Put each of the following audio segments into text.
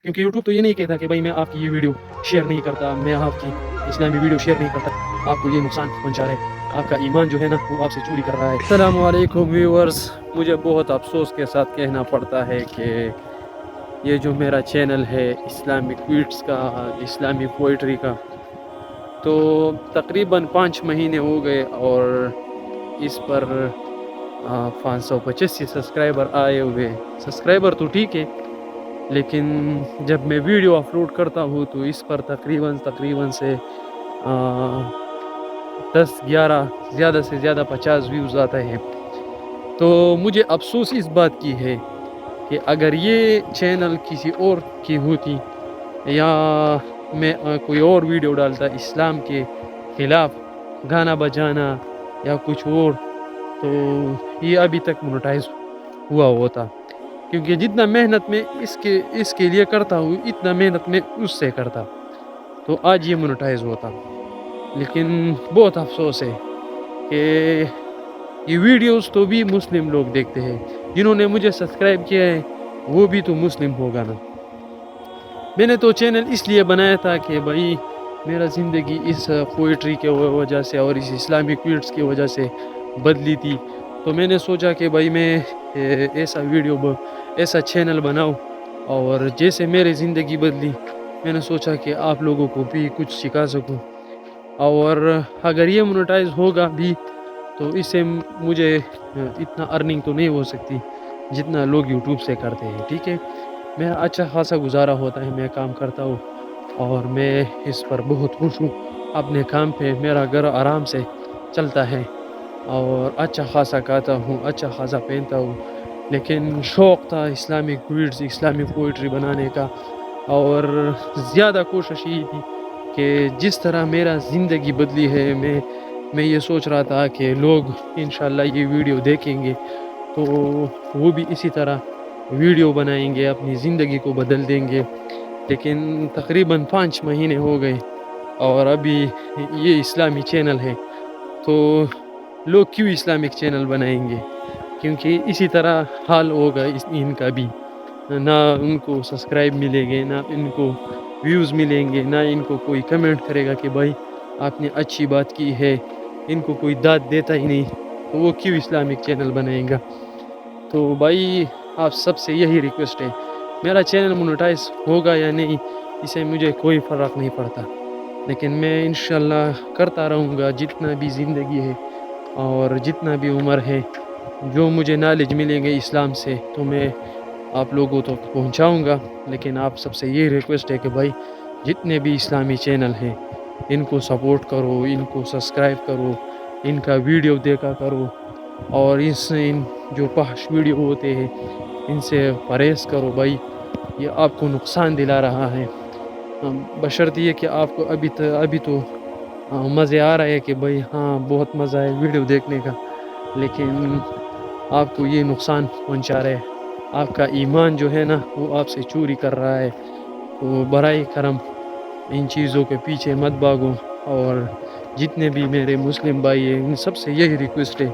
کیونکہ یوٹیوب تو یہ نہیں کہتا کہ بھائی میں آپ کی یہ ویڈیو شیئر نہیں کرتا، میں آپ کی اسلامی ویڈیو شیئر نہیں کرتا، آپ کو یہ نقصان پہنچا رہا ہے، آپ کا ایمان جو ہے نا وہ آپ سے چوری کر رہا ہے۔ السلام علیکم ویورز، مجھے بہت افسوس کے ساتھ کہنا پڑتا ہے کہ یہ جو میرا چینل ہے اسلامک کوئٹس کا، اسلامی پوئٹری کا، تو تقریباً 5 مہینے ہو گئے اور اس پر 585 سبسکرائبر آئے ہوئے۔ سبسکرائبر تو ٹھیک ہے، لیکن جب میں ویڈیو اپلوڈ کرتا ہوں تو اس پر تقریباً سے 10-11 زیادہ سے زیادہ 50 ویوز آتا ہے۔ تو مجھے افسوس اس بات کی ہے کہ اگر یہ چینل کسی اور کی ہوتی یا میں کوئی اور ویڈیو ڈالتا اسلام کے خلاف، گانا بجانا یا کچھ اور، تو یہ ابھی تک مونیٹائز ہوا ہوتا، کیونکہ جتنا محنت میں اس کے لیے کرتا ہوں اتنا محنت میں اس سے کرتا تو آج یہ مونیٹائز ہوتا۔ لیکن بہت افسوس ہے کہ یہ ویڈیوز تو بھی مسلم لوگ دیکھتے ہیں، جنہوں نے مجھے سبسکرائب کیا ہے وہ بھی تو مسلم ہوگا نا۔ میں نے تو چینل اس لیے بنایا تھا کہ بھائی میرا زندگی اس پوئٹری کے وجہ سے اور اس اسلامی کوئٹس کی وجہ سے بدلی تھی، تو میں نے سوچا کہ بھائی میں ایسا چینل بناؤں، اور جیسے میری زندگی بدلی میں نے سوچا کہ آپ لوگوں کو بھی کچھ سکھا سکوں، اور اگر یہ مونیٹائز ہوگا بھی تو اس سے مجھے اتنا ارننگ تو نہیں ہو سکتی جتنا لوگ یوٹیوب سے کرتے ہیں، ٹھیک ہے۔ میرا اچھا خاصا گزارا ہوتا ہے، میں کام کرتا ہوں اور میں اس پر بہت خوش ہوں اپنے کام پہ، میرا گھر آرام سے چلتا ہے اور اچھا خاصا کھاتا ہوں، اچھا خاصا پہنتا ہوں۔ لیکن شوق تھا اسلامک کوئٹس، اسلامی پوئٹری بنانے کا، اور زیادہ کوشش یہ تھی کہ جس طرح میرا زندگی بدلی ہے، میں یہ سوچ رہا تھا کہ لوگ انشاءاللہ یہ ویڈیو دیکھیں گے تو وہ بھی اسی طرح ویڈیو بنائیں گے، اپنی زندگی کو بدل دیں گے۔ لیکن تقریباً 5 مہینے ہو گئے اور ابھی یہ اسلامی چینل ہے، تو لوگ کیوں اسلامک چینل بنائیں گے؟ کیونکہ اسی طرح حال ہوگا ان کا بھی، نہ ان کو سبسکرائب ملیں گے، نہ ان کو ویوز ملیں گے، نہ ان کو کوئی کمنٹ کرے گا کہ بھائی آپ نے اچھی بات کی ہے، ان کو کوئی داد دیتا ہی نہیں، تو وہ کیوں اسلامک چینل بنائیں گا؟ تو بھائی آپ سب سے یہی ریکویسٹ ہے، میرا چینل مونیٹائز ہوگا یا نہیں اسے مجھے کوئی فرق نہیں پڑتا، لیکن میں انشاءاللہ کرتا رہوں گا جتنا بھی زندگی ہے اور جتنا بھی عمر ہے، جو مجھے نالج ملیں گے اسلام سے تو میں آپ لوگوں تک پہنچاؤں گا۔ لیکن آپ سب سے یہ ریکویسٹ ہے کہ بھائی جتنے بھی اسلامی چینل ہیں ان کو سپورٹ کرو، ان کو سبسکرائب کرو، ان کا ویڈیو دیکھا کرو، اور ان جو فحش ویڈیو ہوتے ہیں ان سے پرہیز کرو۔ بھائی یہ آپ کو نقصان دلا رہا ہے، بشرط یہ کہ آپ کو ابھی تو مزے آ رہا ہے کہ بھائی ہاں بہت مزہ ہے ویڈیو دیکھنے کا، لیکن آپ کو یہ نقصان پہنچا رہے ہیں، آپ کا ایمان جو ہے نا وہ آپ سے چوری کر رہا ہے۔ تو برائے کرم ان چیزوں کے پیچھے مت بھاگو، اور جتنے بھی میرے مسلم بھائی ہیں ان سب سے یہی ریکویسٹ ہے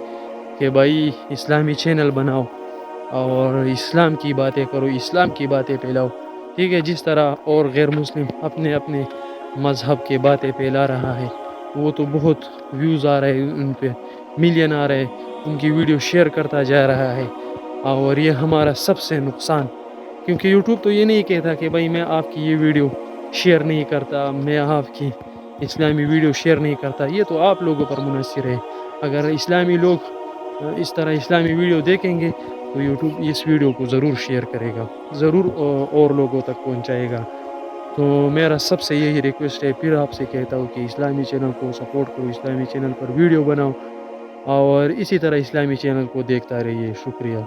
کہ بھائی اسلامی چینل بناؤ اور اسلام کی باتیں کرو، اسلام کی باتیں پھیلاؤ، ٹھیک ہے۔ جس طرح اور غیر مسلم اپنے اپنے مذہب کے باتیں پھیلا رہا ہے، وہ تو بہت ویوز آ رہے ہیں، ان پہ ملین آ رہے ہیں، ان کی ویڈیو شیئر کرتا جا رہا ہے، اور یہ ہمارا سب سے نقصان، کیونکہ یوٹیوب تو یہ نہیں کہتا کہ بھائی میں آپ کی یہ ویڈیو شیئر نہیں کرتا، میں آپ کی اسلامی ویڈیو شیئر نہیں کرتا، یہ تو آپ لوگوں پر منحصر ہے۔ اگر اسلامی لوگ اس طرح اسلامی ویڈیو دیکھیں گے تو یوٹیوب اس ویڈیو کو ضرور شیئر کرے گا، ضرور اور لوگوں تک پہنچائے گا۔ تو میرا سب سے یہی ریکویسٹ ہے، پھر آپ سے کہتا ہوں کہ اسلامی چینل کو سپورٹ کرو، اسلامی چینل پر ویڈیو بناؤ، اور اسی طرح اسلامی چینل کو دیکھتا رہیے۔ شکریہ۔